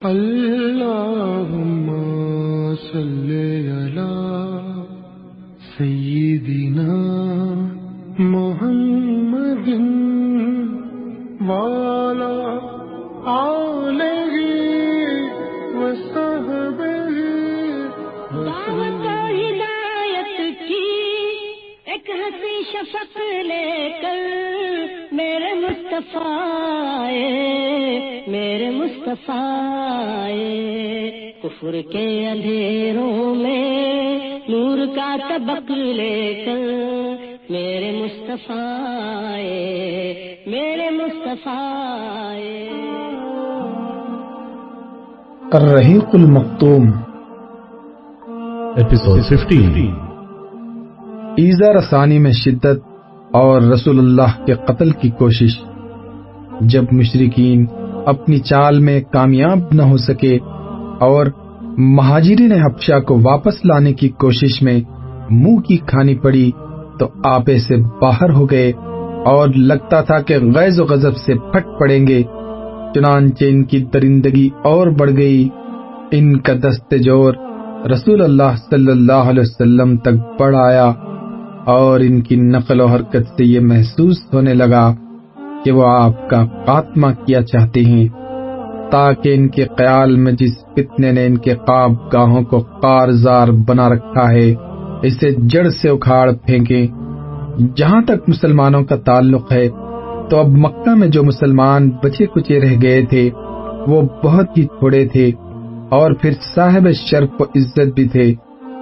اللهم صل على سيدنا محمد وعلى آله وصحبه دعوت ہدایت کی ایک ہنسی شفق لے کر میرے مصطفیٰ کفر کے اندھیروں میں نور کا طبق لے کر میرے مصطفیٰ الرحیق المختوم ایپیسوڈ 15 ایذا رسانی میں شدت اور رسول اللہ کے قتل کی کوشش۔ جب مشرکین اپنی چال میں کامیاب نہ ہو سکے اور مہاجرین حبشہ کو واپس لانے کی کوشش میں منہ کی کھانی پڑی تو آپے سے باہر ہو گئے اور لگتا تھا کہ غیظ و غضب سے پھٹ پڑیں گے۔ چنانچہ ان کی درندگی اور بڑھ گئی۔ ان کا دست جور رسول اللہ صلی اللہ علیہ وسلم تک بڑھ آیا اور ان کی نقل و حرکت سے یہ محسوس ہونے لگا کہ وہ آپ کا خاتمہ کیا چاہتے ہیں، تاکہ ان کے خیال میں جس فتنے نے ان کے خواب گاہوں کو کارزار بنا رکھا ہے اسے جڑ سے اکھاڑ پھینکیں۔ جہاں تک مسلمانوں کا تعلق ہے تو اب مکہ میں جو مسلمان بچے کچے رہ گئے تھے وہ بہت ہی تھوڑے تھے، اور پھر صاحب شرف و عزت بھی تھے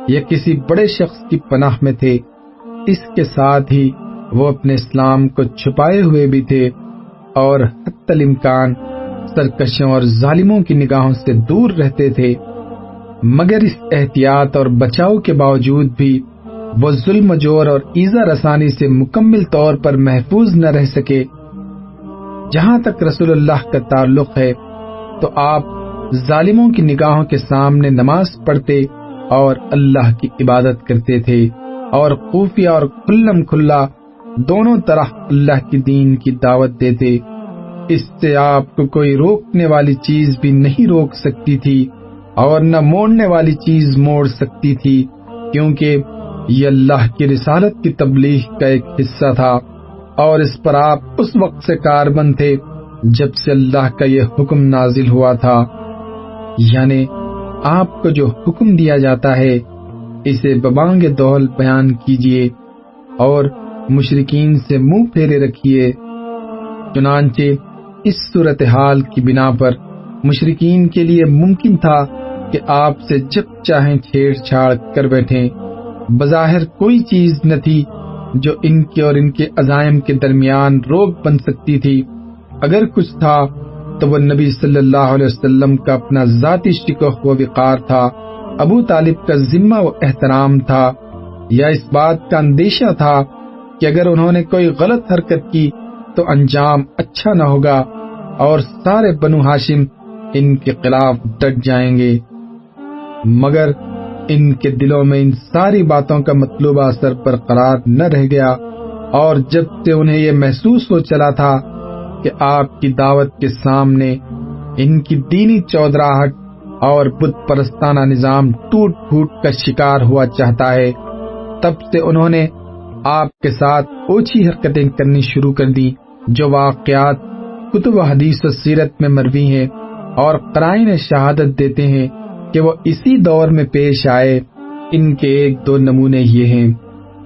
یا کسی بڑے شخص کی پناہ میں تھے۔ اس کے ساتھ ہی وہ اپنے اسلام کو چھپائے ہوئے بھی تھے اور حتی الامکان سرکشوں اور ظالموں کی نگاہوں سے دور رہتے تھے، مگر اس احتیاط اور بچاؤ کے باوجود بھی وہ ظلم و جور اور ایذا رسانی سے مکمل طور پر محفوظ نہ رہ سکے۔ جہاں تک رسول اللہ کا تعلق ہے تو آپ ظالموں کی نگاہوں کے سامنے نماز پڑھتے اور اللہ کی عبادت کرتے تھے، اور خفیہ اور کھلم کھلا دونوں طرح اللہ کی دین کی دعوت دیتے۔ اس سے آپ کو کوئی روکنے والی چیز بھی نہیں روک سکتی تھی اور نہ موڑنے والی چیز موڑ سکتی تھی، کیونکہ یہ اللہ کی رسالت کی تبلیغ کا ایک حصہ تھا، اور اس پر آپ اس وقت سے کاربند تھے جب سے اللہ کا یہ حکم نازل ہوا تھا۔ یعنی آپ کو جو حکم دیا جاتا ہے اسے ببانگ دول بیان کیجیے اور مشرکین سے منہ پھیرے رکھیے۔ چنانچہ اس صورتحال کی بنا پر مشرکین کے لیے ممکن تھا کہ آپ سے جب چاہیں چھیڑ چھاڑ کر بیٹھیں۔ بظاہر کوئی چیز نہ تھی جو ان کے اور ان کے عزائم کے درمیان روک بن سکتی تھی۔ اگر کچھ تھا تو وہ نبی صلی اللہ علیہ وسلم کا اپنا ذاتی شکوہ و وقار تھا، ابو طالب کا ذمہ و احترام تھا، یا اس بات کا اندیشہ تھا کہ اگر انہوں نے کوئی غلط حرکت کی تو انجام اچھا نہ ہوگا اور سارے بنو ہاشم ان کے خلاف ڈٹ جائیں گے۔ مگر ان کے دلوں میں ان ساری باتوں کا مطلوبہ اثر برقرار نہ رہ گیا، اور جب سے انہیں یہ محسوس ہو چلا تھا کہ آپ کی دعوت کے سامنے ان کی دینی چودراہٹ اور بت پرستانہ نظام ٹوٹ پھوٹ کا شکار ہوا چاہتا ہے، تب سے انہوں نے آپ کے ساتھ اوچھی حرکتیں کرنی شروع کر دی، جو واقعات کتب و حدیث و سیرت میں مروی ہیں اور قرائن شہادت دیتے ہیں کہ وہ اسی دور میں پیش آئے۔ ان کے ایک دو نمونے یہ ہیں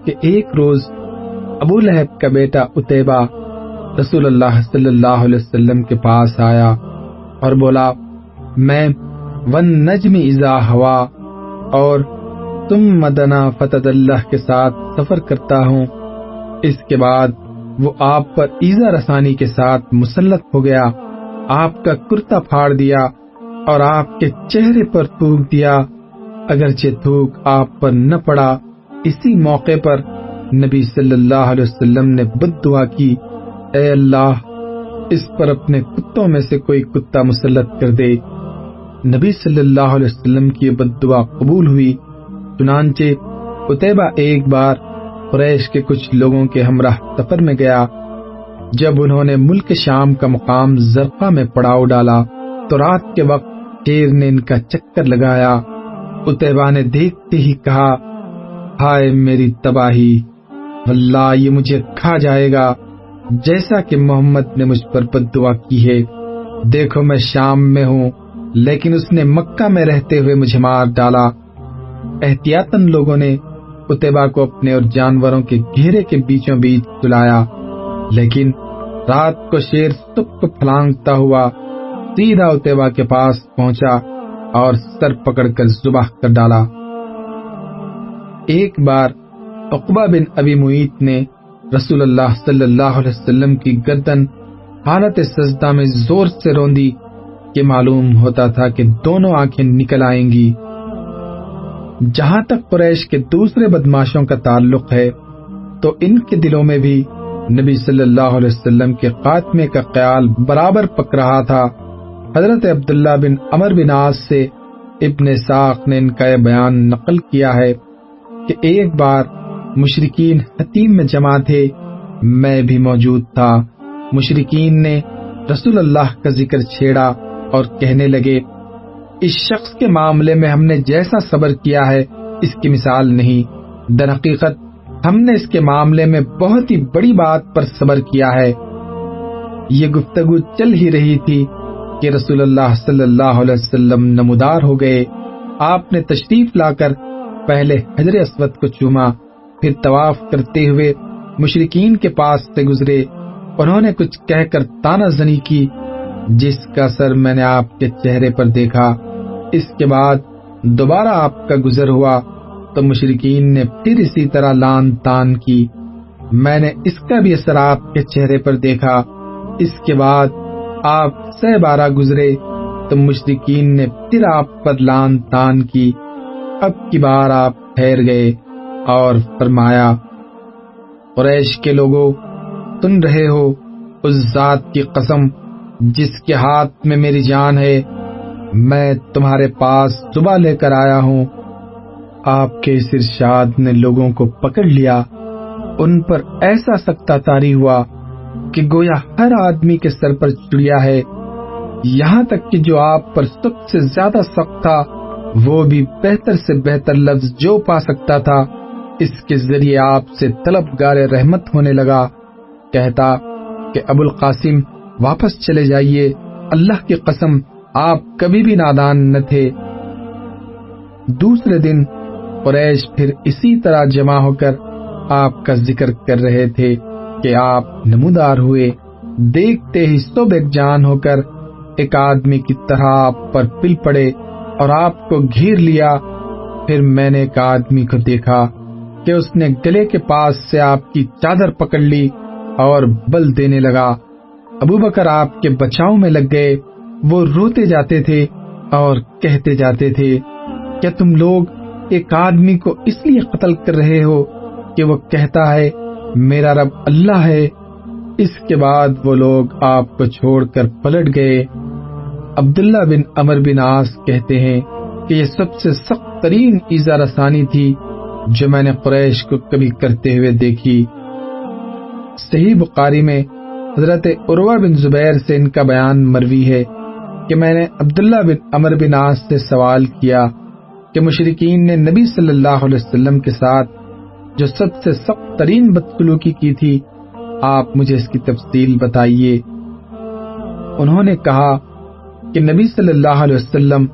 کہ ایک روز ابو لہب کا بیٹا عتیبہ رسول اللہ صلی اللہ علیہ وسلم کے پاس آیا اور بولا، میں والنجم اذا ہوا اور تم مدنا فتد اللہ کے ساتھ سفر کرتا ہوں۔ اس کے بعد وہ آپ پر ایذا رسانی کے ساتھ مسلط ہو گیا، آپ کا کرتا پھاڑ دیا اور آپ کے چہرے پر تھوک دیا، اگرچہ تھوک آپ پر نہ پڑا۔ اسی موقع پر نبی صلی اللہ علیہ وسلم نے بد دعا کی، اے اللہ اس پر اپنے کتوں میں سے کوئی کتا مسلط کر دے۔ نبی صلی اللہ علیہ وسلم کی بد دعا قبول ہوئی۔ چنانچہ عتیبہ ایک بار قریش کے کچھ لوگوں کے ہمراہ سفر میں گیا۔ جب انہوں نے ملک شام کا مقام زرقہ میں پڑاؤ ڈالا تو رات کے وقت شیر نے ان کا چکر لگایا۔ عتیبہ نے دیکھتے ہی کہا، ہائے میری تباہی، واللہ یہ مجھے کھا جائے گا جیسا کہ محمد نے مجھ پر بد دعا کی ہے۔ دیکھو میں شام میں ہوں، لیکن اس نے مکہ میں رہتے ہوئے مجھے مار ڈالا۔ احتیاطاً لوگوں نے عتیبہ کو اپنے اور جانوروں کے گھیرے کے بیچوں بیچ سلایا، لیکن رات کو شیر سب کو پھلانگتا ہوا سیدھا عتیبہ کے پاس پہنچا اور سر پکڑ کر ذبح کر ڈالا۔ ایک بار عقبہ بن ابی معیط نے رسول اللہ صلی اللہ علیہ وسلم کی گردن حالت سجدہ میں زور سے روندی کہ معلوم ہوتا تھا کہ دونوں آنکھیں نکل آئیں گی۔ جہاں تک قریش کے دوسرے بدماشوں کا تعلق ہے تو ان کے دلوں میں بھی نبی صلی اللہ علیہ وسلم کے خاتمے کا خیال برابر پک رہا تھا۔ حضرت عبداللہ بن عمر بن عاص سے ابن اسحاق نے ان کا یہ بیان نقل کیا ہے کہ ایک بار مشرکین حتیم میں جمع تھے، میں بھی موجود تھا۔ مشرکین نے رسول اللہ کا ذکر چھیڑا اور کہنے لگے، اس شخص کے معاملے میں ہم نے جیسا صبر کیا ہے اس کی مثال نہیں، در حقیقت ہم نے اس کے معاملے میں بہت ہی بڑی بات پر صبر کیا ہے۔ یہ گفتگو چل ہی رہی تھی کہ رسول اللہ صلی اللہ علیہ وسلم نمودار ہو گئے۔ آپ نے تشریف لا کر پہلے حجر اسود کو چوما، پھر طواف کرتے ہوئے مشرکین کے پاس سے گزرے۔ انہوں نے کچھ کہہ کر طعنہ زنی کی، جس کا اثر میں نے آپ کے چہرے پر دیکھا۔ اس کے بعد دوبارہ آپ کا گزر ہوا تو مشرکین نے پھر اسی طرح لان تان کی، میں نے اس کا بھی اثر آپ کے چہرے پر دیکھا۔ اس کے بعد آپ 6 بارہ گزرے تو مشرکین نے پھر آپ پر لان تان کی۔ اب کی بار آپ ٹھہر گئے اور فرمایا، قریش کے لوگوں، سن رہے ہو؟ اس ذات کی قسم جس کے ہاتھ میں میری جان ہے، میں تمہارے پاس صبح لے کر آیا ہوں۔ آپ کے اس ارشاد نے لوگوں کو پکڑ لیا۔ ان پر ایسا سکتہ طاری ہوا کہ گویا ہر آدمی کے سر پر چڑیا ہے، یہاں تک کہ جو آپ پر سب سے زیادہ سخت تھا وہ بھی بہتر سے بہتر لفظ جو پا سکتا تھا اس کے ذریعے آپ سے طلبگار رحمت ہونے لگا۔ کہتا کہ ابو القاسم واپس چلے جائیے، اللہ کی قسم آپ کبھی بھی نادان نہ تھے۔ دوسرے دن قریش پھر اسی طرح جمع ہو کر آپ کا ذکر کر رہے تھے کہ آپ نمودار ہوئے۔ دیکھتے ہی سب ایک جان ہو کر ایک آدمی کی طرح آپ پر پل پڑے اور آپ کو گھیر لیا۔ پھر میں نے ایک آدمی کو دیکھا کہ اس نے گلے کے پاس سے آپ کی چادر پکڑ لی اور بل دینے لگا۔ ابو بکر آپ کے بچاؤ میں لگ گئے۔ وہ روتے جاتے تھے اور کہتے جاتے تھے، کیا تم لوگ ایک آدمی کو اس لیے قتل کر رہے ہو کہ وہ کہتا ہے میرا رب اللہ ہے؟ اس کے بعد وہ لوگ آپ کو چھوڑ کر پلٹ گئے۔ عبداللہ بن عمر بن عاص کہتے ہیں کہ یہ سب سے سخت ترین ایذا رسانی تھی جو میں نے قریش کو کبھی کرتے ہوئے دیکھی۔ صحیح بخاری میں حضرت عروہ بن زبیر سے ان کا بیان مروی ہے کہ میں نے عبداللہ بن عمر بن عاص سے سوال کیا کہ مشرکین نے نبی صلی اللہ علیہ وسلم کے ساتھ جو سب سے سخت ترین بدسلوکی کی تھی، آپ مجھے اس کی تفصیل بتائیے۔ انہوں نے کہا کہ نبی صلی اللہ علیہ وسلم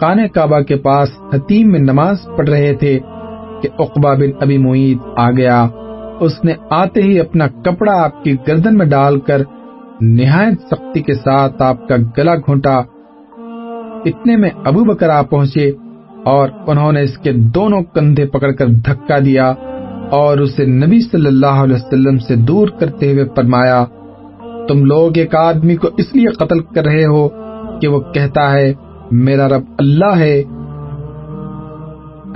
خانہ کعبہ کے پاس حتیم میں نماز پڑھ رہے تھے کہ عقبہ بن ابی معیط آ گیا۔ اس نے آتے ہی اپنا کپڑا آپ کی گردن میں ڈال کر نہایت سختی کے ساتھ آپ کا گلا گھونٹا۔ اتنے میں ابو بکر آ پہنچے اور انہوں نے اس کے دونوں کندھے پکڑ کر دھکا دیا اور اسے نبی صلی اللہ علیہ وسلم سے دور کرتے ہوئے فرمایا، تم لوگ ایک آدمی کو اس لیے قتل کر رہے ہو کہ وہ کہتا ہے میرا رب اللہ ہے۔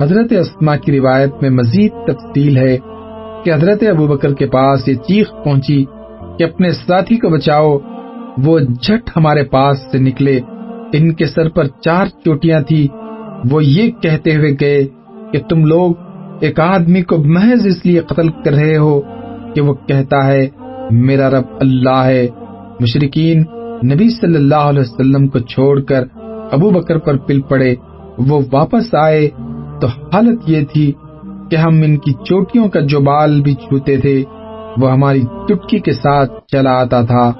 حضرت اسماء کی روایت میں مزید تفصیل ہے کہ حضرت ابوبکر کے پاس یہ چیخ پہنچی کہ اپنے ساتھی کو بچاؤ۔ وہ جھٹ ہمارے پاس سے نکلے، ان کے سر پر 4 چوٹیاں تھی۔ وہ یہ کہتے ہوئے گئے کہ تم لوگ ایک آدمی کو محض اس لیے قتل کر رہے ہو کہ وہ کہتا ہے میرا رب اللہ ہے۔ مشرکین نبی صلی اللہ علیہ وسلم کو چھوڑ کر ابو بکر پر پل پڑے۔ وہ واپس آئے تو حالت یہ تھی کہ ہم ان کی چوٹیوں کا جو بال بھی چھوتے تھے وہ ہماری چٹکی کے ساتھ چلا آتا تھا۔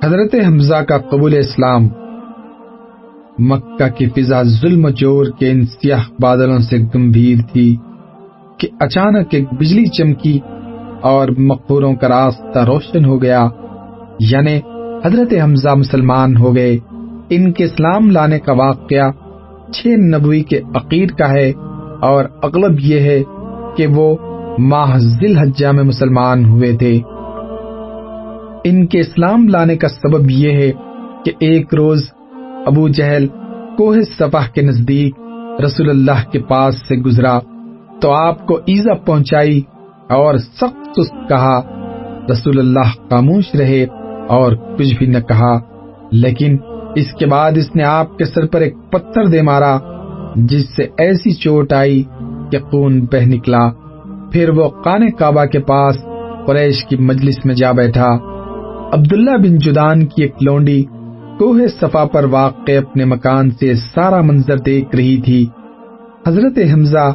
حضرت حمزہ کا قبول اسلام۔ مکہ کی فضا ظلم و جور کے ان سیاہ بادلوں سے گمبھیر تھی کہ اچانک ایک بجلی چمکی اور مقبوروں کا راستہ روشن ہو گیا، یعنی حضرت حمزہ مسلمان ہو گئے۔ ان کے اسلام لانے کا واقعہ 6 نبوی کے عقیر کا ہے، اور اغلب یہ ہے کہ وہ ماہ ذی الحجہ میں مسلمان ہوئے تھے۔ ان کے اسلام لانے کا سبب یہ ہے کہ ایک روز ابو جہل کوہ صفا کے نزدیک رسول اللہ کے پاس سے گزرا تو آپ کو ایذا پہنچائی اور سخت سست کہا۔ رسول اللہ خاموش رہے اور کچھ بھی نہ کہا، لیکن اس کے بعد اس نے آپ کے سر پر ایک پتھر دے مارا جس سے ایسی چوٹ آئی کہ خون بہہ نکلا۔ پھر وہ خانہ کعبہ کے پاس قریش کی مجلس میں جا بیٹھا۔ عبداللہ بن جدان کی ایک لونڈی کوہ صفا پر واقع اپنے مکان سے سارا منظر دیکھ رہی تھی۔ حضرت حمزہ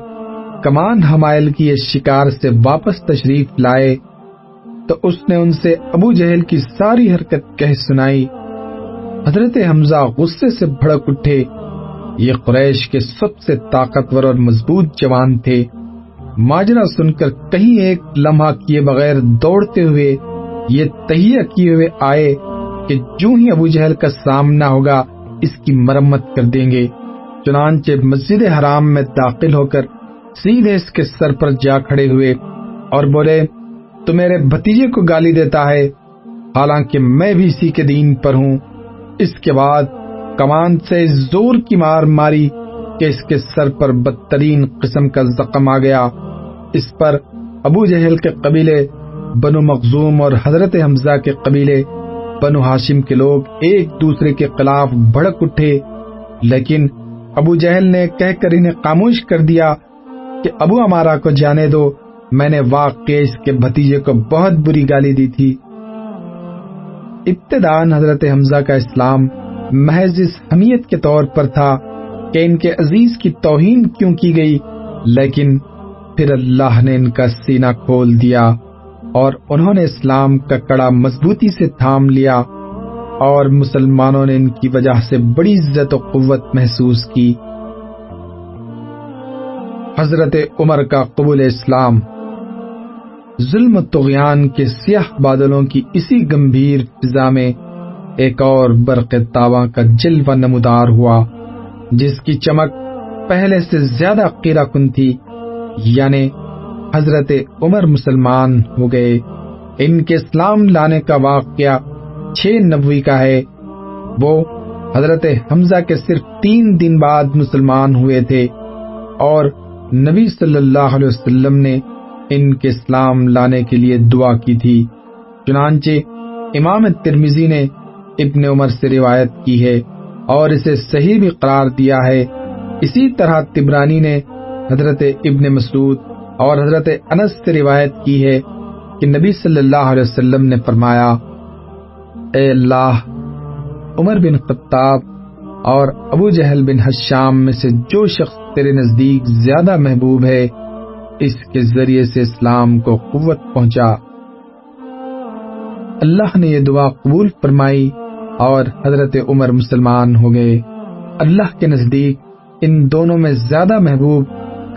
کمان حمائل کی اس شکار سے واپس تشریف لائے تو اس نے ان سے ابو جہل کی ساری حرکت کہہ سنائی۔ حضرت حمزہ غصے سے بھڑک اٹھے۔ یہ قریش کے سب سے طاقتور اور مضبوط جوان تھے۔ ماجرا سن کر کہیں ایک لمحہ کیے بغیر دوڑتے ہوئے یہ تہیہ کیے ہوئے آئے کہ جو ہی ابو جہل کا سامنا ہوگا اس کی مرمت کر دیں گے۔ چنانچہ مسجد حرام میں داخل ہو کر سیدھے اس کے سر پر جا کھڑے ہوئے اور بولے، تو میرے بھتیجے کو گالی دیتا ہے، حالانکہ میں بھی اسی کے دین پر ہوں۔ اس کے بعد کمان سے زور کی مار ماری کہ اس کے سر پر بدترین قسم کا زخم آ گیا۔ اس پر ابو جہل کے قبیلے بنو مخزوم اور حضرت حمزہ کے قبیلے بنو ہاشم کے لوگ ایک دوسرے کے خلاف بھڑک اٹھے، لیکن ابو جہل نے کہہ کر انہیں خاموش کر دیا کہ ابو عمارہ کو جانے دو، میں نے واقعی اس کے بھتیجے کو بہت بری گالی دی تھی۔ ابتداً حضرت حمزہ کا اسلام محض اس حمیت کے طور پر تھا کہ ان کے عزیز کی توہین کیوں کی گئی، لیکن پھر اللہ نے ان کا سینہ کھول دیا اور انہوں نے اسلام کا کڑا مضبوطی سے تھام لیا، اور مسلمانوں نے ان کی وجہ سے بڑی عزت و قوت محسوس کی۔ حضرت عمر کا قبول اسلام۔ ظلم و طغیان کے سیاہ بادلوں کی اسی گمبھیر فضا میں ایک اور برق تاباں کا جلوہ نمودار ہوا جس کی چمک پہلے سے زیادہ قیرہ کن تھی، یعنی حضرت عمر مسلمان ہو گئے۔ ان کے اسلام لانے کا واقعہ 6 نبوی کا ہے۔ وہ حضرت حمزہ کے صرف 3 دن بعد مسلمان ہوئے تھے، اور نبی صلی اللہ علیہ وسلم نے ان کے اسلام لانے کے لیے دعا کی تھی۔ چنانچہ امام ترمذی نے ابن عمر سے روایت کی ہے اور اسے صحیح بھی قرار دیا ہے۔ اسی طرح طبرانی نے حضرت ابن مسعود اور حضرت انس سے روایت کی ہے کہ نبی صلی اللہ علیہ وسلم نے فرمایا، اے اللہ، عمر بن خطاب اور ابو جہل بن حشام میں سے جو شخص تیرے نزدیک زیادہ محبوب ہے اس کے ذریعے سے اسلام کو قوت پہنچا۔ اللہ نے یہ دعا قبول فرمائی اور حضرت عمر مسلمان ہو گئے۔ اللہ کے نزدیک ان دونوں میں زیادہ محبوب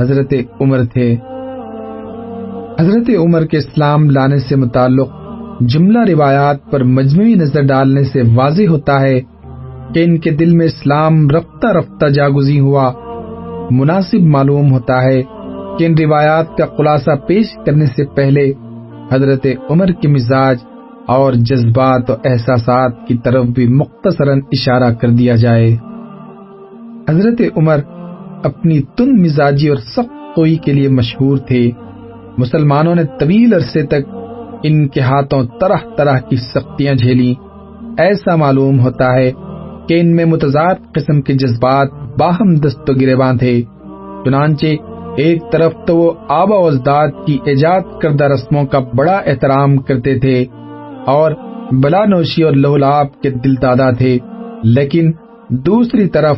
حضرت عمر تھے۔ حضرت عمر کے اسلام لانے سے متعلق جملہ روایات پر مجموعی نظر ڈالنے سے واضح ہوتا ہے کہ ان کے دل میں اسلام رفتہ رفتہ جاگزیں ہوا۔ مناسب معلوم ہوتا ہے کہ ان روایات کا خلاصہ پیش کرنے سے پہلے حضرت عمر کے مزاج اور جذبات و احساسات کی طرف بھی مختصراً اشارہ کر دیا جائے۔ حضرت عمر اپنی تند مزاجی اور سخت خوئی کے لیے مشہور تھے۔ مسلمانوں نے طویل عرصے تک ان کے ہاتھوں طرح طرح کی سختیاں جھیلی۔ ایسا معلوم ہوتا ہے کہ ان میں متضاد قسم کے جذبات باہم دست و گریباں تھے۔ چنانچہ ایک طرف تو وہ آبا و اجداد کی ایجاد کردہ رسموں کا بڑا احترام کرتے تھے اور بلا نوشی اور لہو لعاب کے دل دادا تھے، لیکن دوسری طرف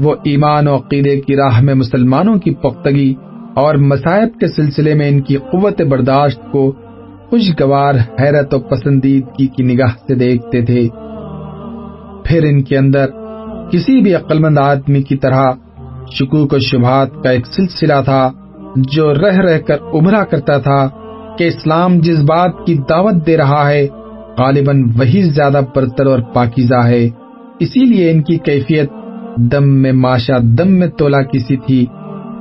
وہ ایمان و عقیدے کی راہ میں مسلمانوں کی پختگی اور مصائب کے سلسلے میں ان کی قوت برداشت کو خوشگوار حیرت و پسندیدگی کی نگاہ سے دیکھتے تھے۔ پھر ان کے اندر کسی بھی عقل مند آدمی کی طرح شکوک و شبہات کا ایک سلسلہ تھا جو رہ رہ کر ابھرا کرتا تھا کہ اسلام جس بات کی دعوت دے رہا ہے غالباً وہی زیادہ برتر اور پاکیزہ ہے۔ اسی لیے ان کی کیفیت دم میں ماشا دم میں تولا کسی تھی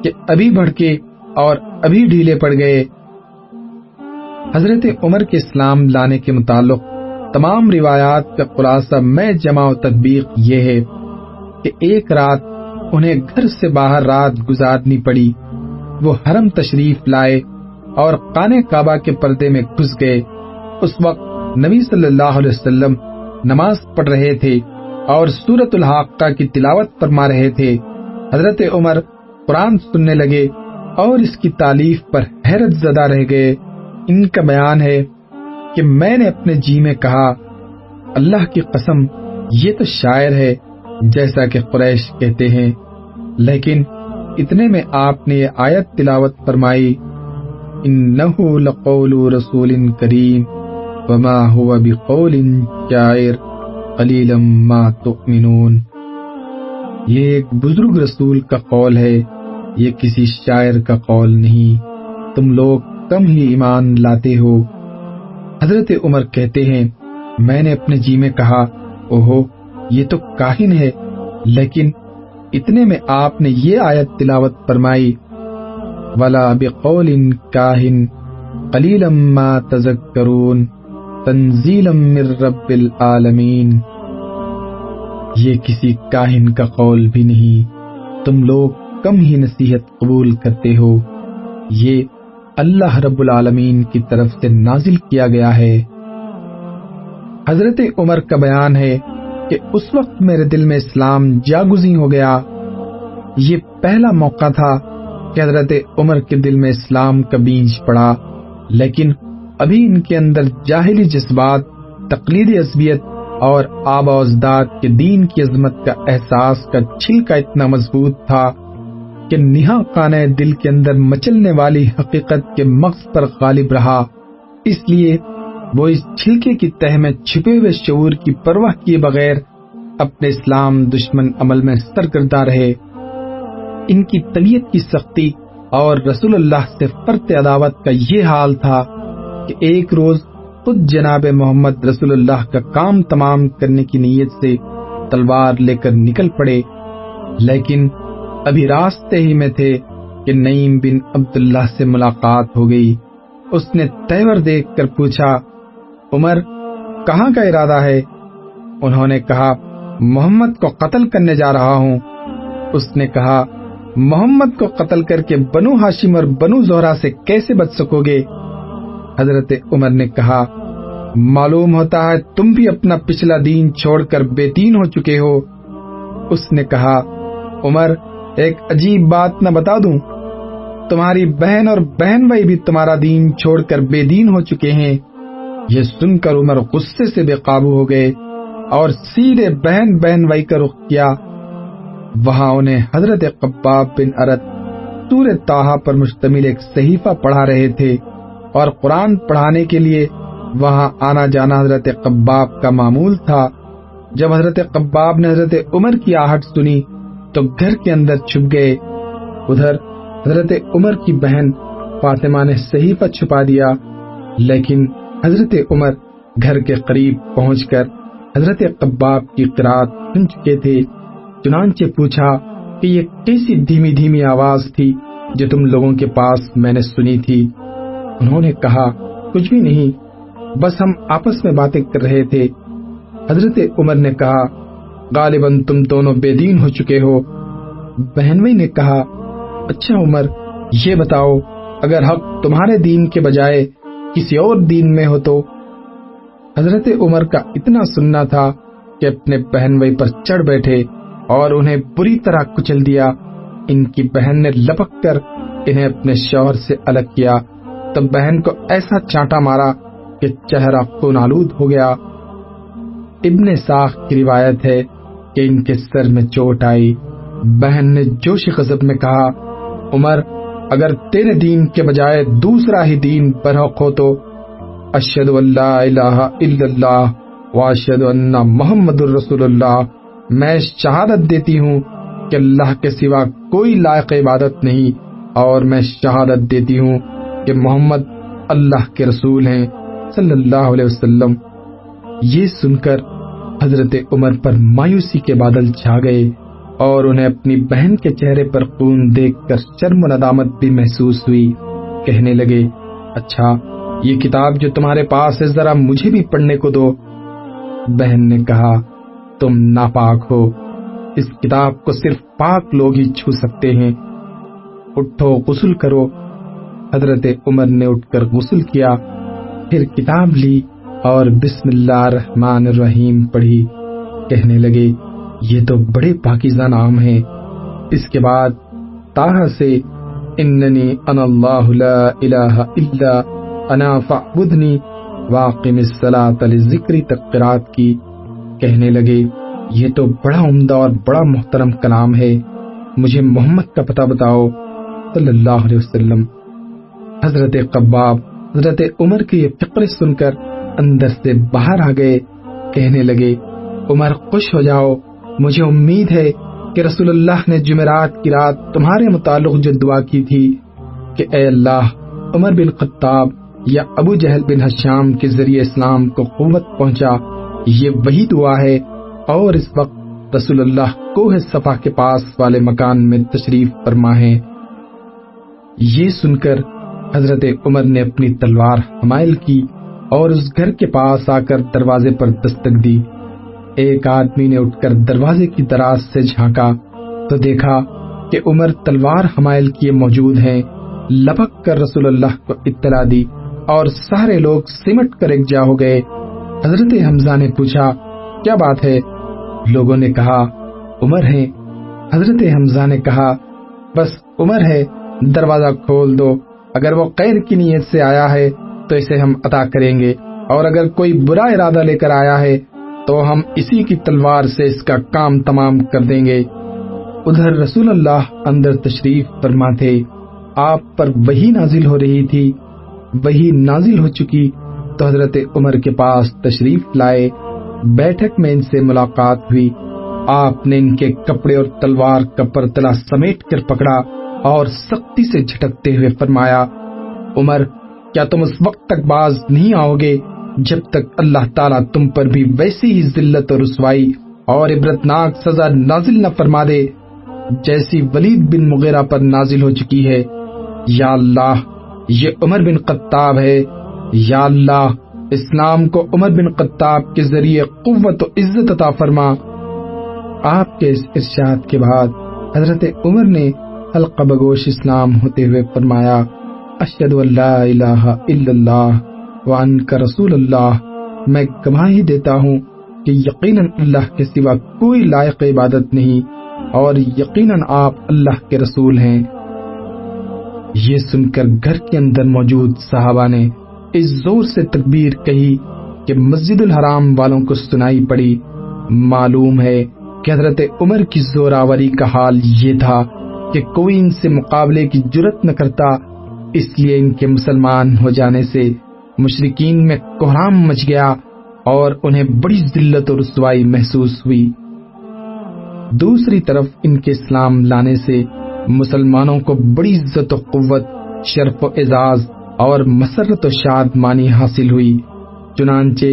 کہ ابھی بھڑکے اور ابھی ڈھیلے پڑ گئے۔ حضرت عمر کے اسلام لانے کے متعلق تمام روایات کا خلاصہ میں جمع و تطبیق یہ ہے کہ ایک رات انہیں گھر سے باہر رات گزارنی پڑی۔ وہ حرم تشریف لائے اور خانہ کعبہ کے پردے میں گھس گئے۔ اس وقت نبی صلی اللہ علیہ وسلم نماز پڑھ رہے تھے اور سورۃ الحاقہ کی تلاوت فرما رہے تھے۔ حضرت عمر قرآن سننے لگے اور اس کی تالیف پر حیرت زدہ رہ گئے۔ ان کا بیان ہے کہ میں نے اپنے جی میں کہا، اللہ کی قسم یہ تو شاعر ہے جیسا کہ قریش کہتے ہیں۔ لیکن اتنے میں آپ نے یہ آیت تلاوت فرمائی، انہ لقول رسول کریم وما هو بقول شاعر قلیلا ما تؤمنون۔ یہ ایک بزرگ رسول کا قول ہے، یہ کسی شاعر کا قول نہیں، تم لوگ کم ہی ایمان لاتے ہو۔ حضرت عمر کہتے ہیں میں نے اپنے جی میں کہا، اوہو یہ تو کاہن ہے، لیکن اتنے میں آپ نے یہ آیت تلاوت فرمائی، وَلَا بِقَوْلٍ كَاهٍ قَلِيلًا مَا تَذَكَّرُونَ تَنزِيلًا مِّن رَّبِّ الْعَالَمِينَ۔ یہ کسی کاہن کا قول بھی نہیں، تم لوگ کم ہی نصیحت قبول کرتے ہو، یہ اللہ رب العالمین کی طرف سے نازل کیا گیا ہے۔ حضرت عمر کا بیان ہے کہ اس وقت میرے دل میں اسلام جاگزیں ہو گیا۔ یہ پہلا موقع تھا کہ حضرت عمر کے دل میں اسلام کا بیج پڑا، لیکن ابھی ان کے اندر جاہلی جذبات، تقلیدی عصبیت اور آبا و اجداد کے دین کی عظمت کا احساس کا چھلکا اتنا مضبوط تھا کہ نہا خانہ دل کے اندر مچلنے والی حقیقت کے مغز پر غالب رہا۔ اس لیے وہ اس چھلکے کی تہ میں چھپے ہوئے شعور کی پرواہ کیے بغیر اپنے اسلام دشمن عمل میں سرگرداں رہے۔ ان کی طبیعت کی سختی اور رسول اللہ سے فرط عداوت کا یہ حال تھا کہ ایک روز خود جناب محمد رسول اللہ کا کام تمام کرنے کی نیت سے تلوار لے کر نکل پڑے، لیکن ابھی راستے ہی میں تھے کہ نعیم بن عبداللہ سے ملاقات ہو گئی۔ اس نے تیور دیکھ کر پوچھا، عمر کہاں کا ارادہ ہے؟ انہوں نے کہا، محمد کو قتل کرنے جا رہا ہوں۔ اس نے کہا، محمد کو قتل کر کے بنو ہاشم اور بنو زہرہ سے کیسے بچ سکو گے؟ حضرت عمر نے کہا، معلوم ہوتا ہے تم بھی اپنا پچھلا دین چھوڑ کر بے دین ہو چکے ہو۔ اس نے کہا، عمر ایک عجیب بات نہ بتا دوں، تمہاری بہن اور بہن بھائی بھی تمہارا دین چھوڑ کر بے دین ہو چکے ہیں۔ یہ سن کر عمر غصے سے بے قابو ہو گئے اور سیدھے بہن بھائی کا رخ کیا۔ وہاں انہیں حضرت قباب بن ارت سورۃ طٰہٰ پر مشتمل ایک صحیفہ پڑھا رہے تھے اور قرآن پڑھانے کے لیے وہاں آنا جانا حضرت قباب کا معمول تھا۔ جب حضرت قباب نے حضرت عمر کی آہٹ سنی تو گھر کے اندر چھپ گئے۔ ادھر حضرت عمر کی بہن فاطمہ نے صحیفہ چھپا دیا، لیکن حضرت عمر گھر کے قریب پہنچ کر حضرت قباب کی قرات سن چکے تھے۔ چنانچہ پوچھا کہ یہ کیسی دھیمی دھیمی آواز تھی جو تم لوگوں کے پاس میں نے سنی تھی؟ انہوں نے کہا، کچھ بھی نہیں، بس ہم آپس میں باتیں کر رہے تھے۔ حضرت عمر نے کہا، غالباً تم دونوں بے دین ہو چکے ہو۔ بہنوئی نے کہا، اچھا عمر یہ بتاؤ، اگر حق تمہارے دین کے بجائے کسی اور دین میں ہو تو؟ حضرت عمر کا اتنا سننا تھا کہ اپنے بہنوئی پر چڑھ بیٹھے اور انہیں بری طرح کچل دیا۔ ان کی بہن نے لپک کر انہیں اپنے شوہر سے الگ کیا تو بہن کو ایسا چانٹا مارا کہ چہرہ خون آلود ہو گیا۔ ابن ساخ کی روایت ہے کہ ان کے سر میں چوٹ آئی۔ بہن نے جوش غضب میں کہا، عمر، اگر تیرے دین کے بجائے دوسرا ہی دین برحق ہو تو اشہد ان لا الہ الا اللہ واشہد ان محمد الرسول اللہ، میں شہادت دیتی ہوں کہ اللہ کے سوا کوئی لائق عبادت نہیں، اور میں شہادت دیتی ہوں کہ محمد اللہ کے رسول ہیں صلی اللہ علیہ وسلم۔ یہ سن کر حضرت عمر پر مایوسی کے بادل چھا گئے، اور انہیں اپنی بہن کے چہرے پر خون دیکھ کر شرم و ندامت بھی محسوس ہوئی۔ کہنے لگے، اچھا، یہ کتاب جو تمہارے پاس ہے ذرا مجھے بھی پڑھنے کو دو۔ بہن نے کہا، تم ناپاک ہو، اس کتاب کو صرف پاک لوگ ہی چھو سکتے ہیں، اٹھو غسل کرو۔ حضرت عمر نے اٹھ کر غسل کیا، پھر کتاب لی اور بسم اللہ الرحمن الرحیم پڑھی۔ کہنے لگے، یہ تو بڑے پاکیزہ نام ہیں۔ اس کے بعد طٰہٰ سے اننی انا اللہ لا الہ الا انا فاعبدنی واقم الصلاۃ لذکری تک قرات کی۔ کہنے لگے، یہ تو بڑا عمدہ اور بڑا محترم کلام ہے، مجھے محمد کا پتہ بتاؤ صلی اللہ علیہ وسلم۔ حضرت قباب حضرت عمر کی یہ فقرے سن کر اندر سے باہر آ گئے۔ کہنے لگے، عمر خوش ہو جاؤ، مجھے امید ہے کہ رسول اللہ نے جمعرات کی رات تمہارے متعلق جو دعا کی تھی کہ اے اللہ، عمر بن خطاب یا ابو جہل بن ہشام کے ذریعے اسلام کو قوت پہنچا، یہ وہی دعا ہے، اور اس وقت رسول اللہ کوہ صفا کے پاس والے مکان میں تشریف فرما ہے۔ یہ سن کر حضرت عمر نے اپنی تلوار حمائل کی اور اس گھر کے پاس آ کر دروازے پر دستک دی۔ ایک آدمی نے اٹھ کر دروازے کی دراز سے جھانکا تو دیکھا کہ عمر تلوار حمائل کیے موجود ہیں۔ لپک کر رسول اللہ کو اطلاع دی اور سارے لوگ سمٹ کر ایک جا ہو گئے۔ حضرت حمزہ نے پوچھا، کیا بات ہے؟ لوگوں نے کہا، عمر ہے۔ حضرت حمزہ نے کہا، بس عمر ہے، دروازہ کھول دو، اگر وہ خیر کی نیت سے آیا ہے تو اسے ہم عطا کریں گے، اور اگر کوئی برا ارادہ لے کر آیا ہے تو ہم اسی کی تلوار سے اس کا کام تمام کر دیں گے۔ ادھر رسول اللہ اندر تشریف فرما تھے، آپ پر وحی نازل ہو رہی تھی۔ وحی نازل ہو چکی تو حضرت عمر کے پاس تشریف لائے۔ بیٹھک میں ان سے ملاقات ہوئی۔ آپ نے ان کے کپڑے اور تلوار کا پرتلا سمیٹ کر پکڑا اور سختی سے جھٹکتے ہوئے فرمایا، عمر، کیا تم اس وقت تک باز نہیں آؤ گے جب تک اللہ تعالیٰ تم پر بھی ویسی ہی ذلت اور رسوائی اور عبرتناک سزا نازل نہ فرما دے جیسی ولید بن مغیرہ پر نازل ہو چکی ہے؟ یا اللہ، یہ عمر بن خطاب ہے، یا اللہ، اسلام کو عمر بن خطاب کے ذریعے قوت و عزت عطا فرما۔ آپ کے اس ارشاد کے بعد حضرت عمر نے حلقہ بگوش اسلام ہوتے ہوئے فرمایا، اشہد ان لا الہ الا اللہ وانک رسول اللہ، میں گواہی دیتا ہوں کہ یقیناً اللہ کے سوا کوئی لائق عبادت نہیں، اور یقیناً آپ اللہ کے رسول ہیں۔ یہ سن کر گھر کے اندر موجود صحابہ نے اس زور سے تکبیر کہی کہ مسجد الحرام والوں کو سنائی پڑی۔ معلوم ہے کہ حضرت عمر کی زوراوری کا حال یہ تھا کہ کوئی ان سے مقابلے کی جرت نہ کرتا، اس لیے ان کے مسلمان ہو جانے سے مشرکین میں کوہرام مچ گیا اور انہیں بڑی ذلت اور رسوائی محسوس ہوئی۔ دوسری طرف ان کے اسلام لانے سے مسلمانوں کو بڑی عزت و قوت، شرف و اعزاز اور مسرت و شادمانی حاصل ہوئی۔ چنانچہ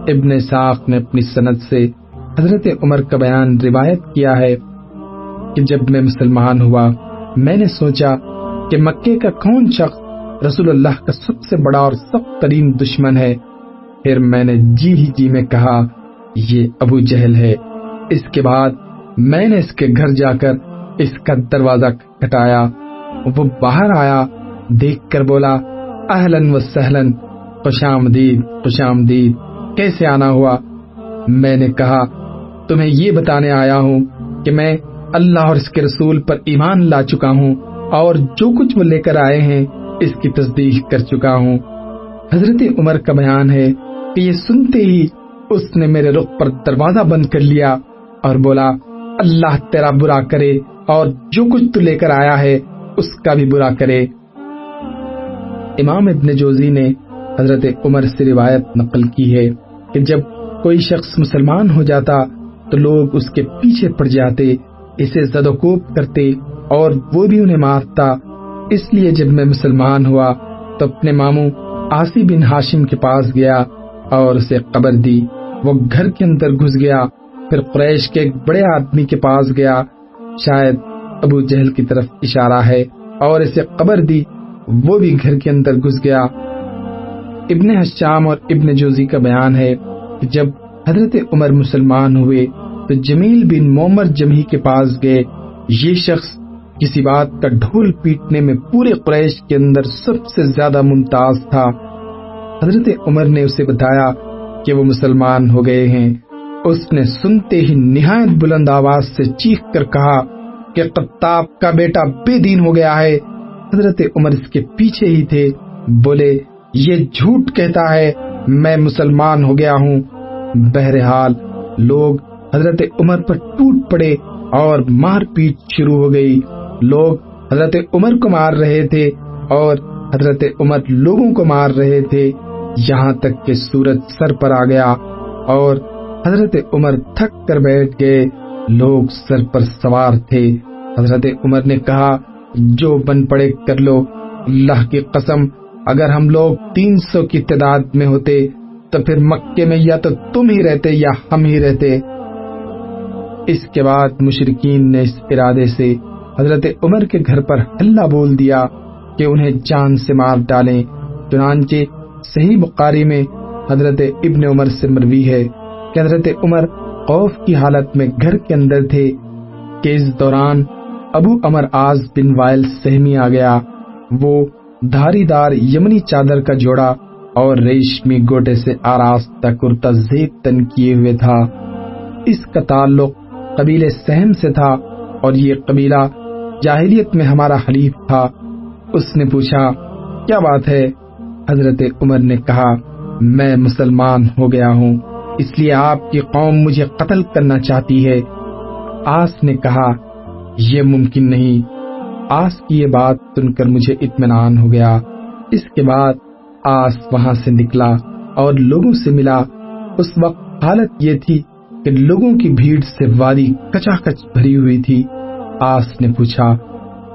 ابن اسحاق نے اپنی سند سے حضرت عمر کا بیان روایت کیا ہے کہ جب میں مسلمان ہوا، میں نے سوچا کہ مکے کا کون شخص رسول اللہ کا سب سے بڑا اور سخت ترین دشمن ہے؟ پھر میں نے جی میں کہا، یہ ابو جہل ہے۔ اس کے بعد میں نے اس کے گھر جا کر اس کا دروازہ کھٹکایا۔ وہ باہر آیا، دیکھ کر بولا، اہلاً و سہلاً، خوش آمدید، خوش آمدید، کیسے آنا ہوا؟ میں نے کہا، تمہیں یہ بتانے آیا ہوں کہ میں اللہ اور اس کے رسول پر ایمان لا چکا ہوں، اور جو کچھ وہ لے کر آئے ہیں اس کی تصدیق کر چکا ہوں۔ حضرت عمر کا بیان ہے کہ یہ سنتے ہی اس نے میرے رخ پر دروازہ بند کر لیا اور بولا اللہ تیرا برا کرے اور جو کچھ تو لے کر آیا ہے اس کا بھی برا کرے۔ امام ابن جوزی نے حضرت عمر سے روایت نقل کی ہے کہ جب کوئی شخص مسلمان ہو جاتا تو لوگ اس کے پیچھے پڑ جاتے، اسے زد و کوب کرتے اور وہ بھی انہیں مارتا۔ اس لیے جب میں مسلمان ہوا تو اپنے ماموں عاصی بن ہاشم کے پاس گیا اور اسے قبر دی۔ وہ گھر کے اندر گھس گیا، پھر قریش کے ایک بڑے آدمی کے پاس گیا، شاید ابو جہل کی طرف اشارہ ہے، اور اسے قبر دی، وہ بھی گھر کے اندر گھس گیا۔ ابن حشام اور ابن جوزی کا بیان ہے کہ جب حضرت عمر مسلمان ہوئے تو جمیل بن مومر جمحی کے پاس گئے۔ یہ شخص کسی بات کا ڈھول پیٹنے میں پورے قریش کے اندر سب سے زیادہ ممتاز تھا۔ حضرت عمر نے اسے بتایا کہ وہ مسلمان ہو گئے ہیں۔ اس نے سنتے ہی نہایت بلند آواز سے چیخ کر کہا کہ خطاب کا بیٹا بے دین ہو گیا ہے۔ حضرت عمر اس کے پیچھے ہی تھے، بولے یہ جھوٹ کہتا ہے، میں مسلمان ہو گیا ہوں۔ بہرحال لوگ حضرت عمر پر ٹوٹ پڑے اور مار پیٹ شروع ہو گئی۔ لوگ حضرت عمر کو مار رہے تھے اور حضرت عمر لوگوں کو مار رہے تھے، یہاں تک کہ سورج سر پر آ گیا اور حضرت عمر تھک کر بیٹھ گئے۔ لوگ سر پر سوار تھے۔ حضرت عمر نے کہا جو بن پڑے کر لو، اللہ کی قسم اگر ہم لوگ 300 کی تعداد میں ہوتے تو پھر مکے میں یا تو تم ہی رہتے یا ہم ہی رہتے۔ اس کے بعد مشرکین نے اس ارادے سے حضرت عمر کے گھر پر ہلہ بول دیا کہ انہیں جان سے مار ڈالیں۔ چنانچہ صحیح بخاری میں حضرت ابن عمر سے مروی ہے کہ حضرت عمر خوف کی حالت میں گھر کے اندر تھے کہ اس دوران ابو عمر آز بن وائل سہمی آ گیا۔ وہ دھاری دار یمنی چادر کا جوڑا اور ریشمی گوٹے سے آراستہ کرتا زیب تن کیے ہوئے تھا۔ اس کا تعلق قبیلے سہم سے تھا اور یہ قبیلہ جاہلیت میں ہمارا حلیف تھا۔ اس نے پوچھا کیا بات ہے؟ حضرت عمر نے کہا میں مسلمان ہو گیا ہوں، اس لیے آپ کی قوم مجھے قتل کرنا چاہتی ہے۔ آس نے کہا یہ ممکن نہیں۔ آس کی یہ بات سن کر مجھے اطمینان ہو گیا۔ اس کے بعد آس وہاں سے نکلا اور لوگوں سے ملا۔ اس وقت حالت یہ تھی کہ لوگوں کی بھیڑ سے وادی کچا کچ بھری ہوئی تھی۔ آس نے پوچھا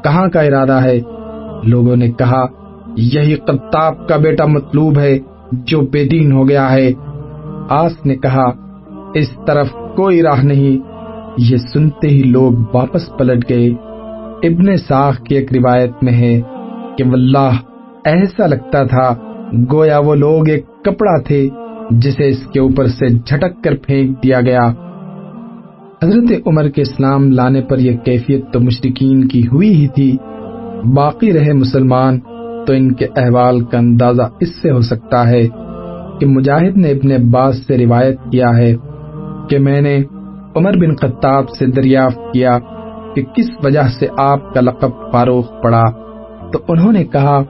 کہاں کا ارادہ ہے؟ لوگوں نے کہا یہی خطاب کا بیٹا مطلوب ہے جو بے دین ہو گیا ہے۔ آس نے کہا اس طرف کوئی راہ نہیں۔ یہ سنتے ہی لوگ واپس پلٹ گئے۔ ابن ساخ کی ایک روایت میں ہے کہ واللہ ایسا لگتا تھا گویا وہ لوگ ایک کپڑا تھے جسے اس کے اوپر سے جھٹک کر پھینک دیا گیا۔ حضرت عمر کے اسلام لانے پر یہ کیفیت تو مشرکین کی ہوئی ہی تھی، باقی رہے مسلمان تو ان کے احوال کا اندازہ اس سے ہو سکتا ہے کہ مجاہد نے ابن عباس سے روایت کیا ہے کہ میں نے عمر بن خطاب سے دریافت کیا کہ کس وجہ سے آپ کا لقب فاروق پڑا، تو انہوں نے کہا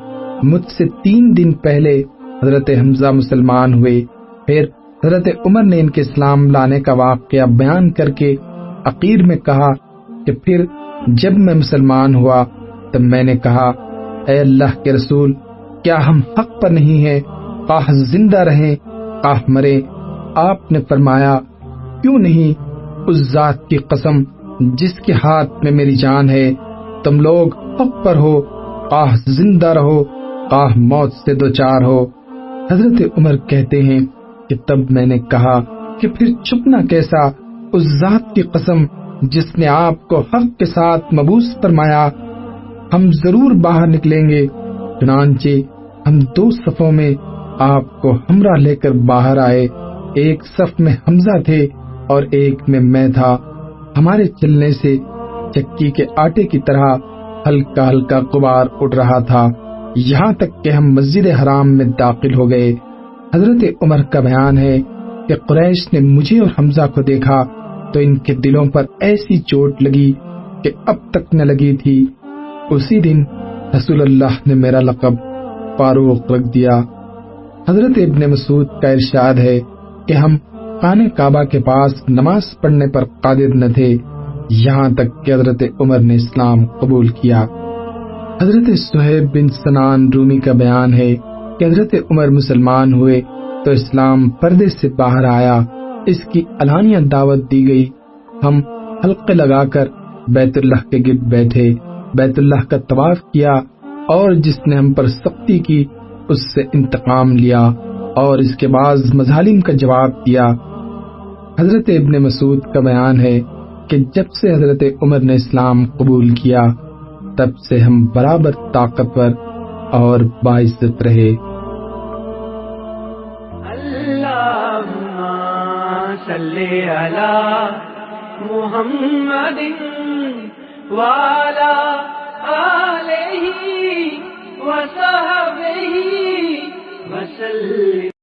مجھ سے 3 دن پہلے حضرت حمزہ مسلمان ہوئے۔ پھر حضرت عمر نے ان کے اسلام لانے کا واقعہ بیان کر کے اخیر میں کہا کہ پھر جب میں مسلمان ہوا تب میں نے کہا اے اللہ کے رسول، کیا ہم حق پر نہیں ہیں؟ خواہ زندہ رہیں خواہ مریں۔ آپ نے فرمایا کیوں نہیں؟ اس ذات کی قسم جس کے ہاتھ میں میری جان ہے، تم لوگ حق پر ہو، خواہ زندہ رہو خواہ موت سے دوچار ہو۔ حضرت عمر کہتے ہیں کہ تب میں نے کہا کہ پھر چھپنا کیسا؟ اس ذات کی قسم جس نے آپ کو حق کے ساتھ مبعوث فرمایا، ہم ضرور باہر نکلیں گے۔ چنانچہ ہم 2 صفوں میں آپ کو ہمراہ لے کر باہر آئے۔ ایک صف میں حمزہ تھے اور ایک میں میں تھا۔ ہمارے چلنے سے چکی کے آٹے کی طرح ہلکا ہلکا غبار اٹھ رہا تھا، یہاں تک کہ ہم مسجد حرام میں داخل ہو گئے۔ حضرت عمر کا بیان ہے کہ قریش نے مجھے اور حمزہ کو دیکھا تو ان کے دلوں پر ایسی چوٹ لگی کہ اب تک نہ لگی تھی۔ اسی دن رسول اللہ نے میرا لقب فاروق رکھ دیا۔ حضرت ابن مسعود کا ارشاد ہے کہ ہم خانہ کعبہ کے پاس نماز پڑھنے پر قادر نہ تھے، یہاں تک کہ حضرت عمر نے اسلام قبول کیا۔ حضرت صہیب بن سنان رومی کا بیان ہے کہ حضرت عمر مسلمان ہوئے تو اسلام پردے سے باہر آیا، اس کی علانیہ دعوت دی گئی، ہم حلقے لگا کر بیت اللہ کے گرد بیٹھے، بیت اللہ کا طواف کیا، اور جس نے ہم پر سختی کی اس سے انتقام لیا اور اس کے بعد مظالم کا جواب دیا۔ حضرت ابن مسعود کا بیان ہے کہ جب سے حضرت عمر نے اسلام قبول کیا تب سے ہم برابر طاقتور اور باعزت رہے۔ اللہم صلی علی محمد وعلی آلہ وصحبہ وسلم۔